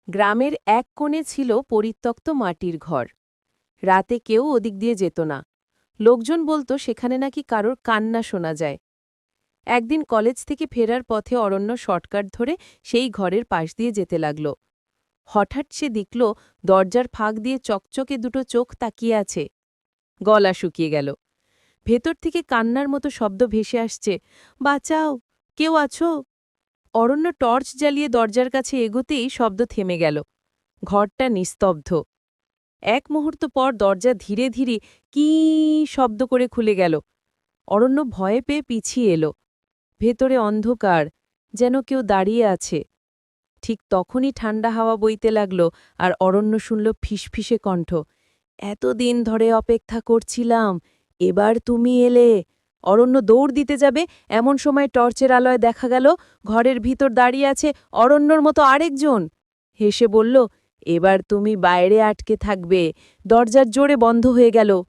গ্রামের এক কোণে ছিল পরিত্যক্ত মাটির ঘর। রাতে কেউ ওদিক দিয়ে যেত না। লোকজন বলতো সেখানে নাকি কারোর কান্না শোনা যায়। একদিন কলেজ থেকে ফেরার পথে অরণ্য শর্টকাট ধরে সেই ঘরের পাশ দিয়ে যেতে লাগল। হঠাৎ সে দেখল দরজার ফাঁক দিয়ে চকচকে দুটো চোখ তাকিয়ে আছে। গলা শুকিয়ে গেল। ভেতর থেকে কান্নার মতো শব্দ ভেসে আসছে, বাঁচাও, কেউ আছো? অরণ্য টর্চ জ্বালিয়ে দরজার কাছে এগোতেই শব্দ থেমে গেল। ঘরটা নিস্তব্ধ। এক মুহূর্ত পর দরজা ধীরে ধীরে কী শব্দ করে খুলে গেল। অরণ্য ভয়ে পেয়ে পিছিয়ে এলো। ভেতরে অন্ধকার, যেন কেউ দাঁড়িয়ে আছে। ঠিক তখনই ঠান্ডা হাওয়া বইতে লাগল, আর অরণ্য শুনল ফিসফিসে কণ্ঠ, এতদিন ধরে অপেক্ষা করছিলাম, এবার তুমি এলে। অরণ্য দৌড় দিতে যাবে, এমন সময় টর্চের আলোয় দেখা গেল ঘরের ভিতর দাঁড়িয়ে আছে অরণ্যর মতো আরেকজন। হেসে বলল, এবার তুমি বাইরে আটকে থাকবে। দরজার জোরে বন্ধ হয়ে গেল।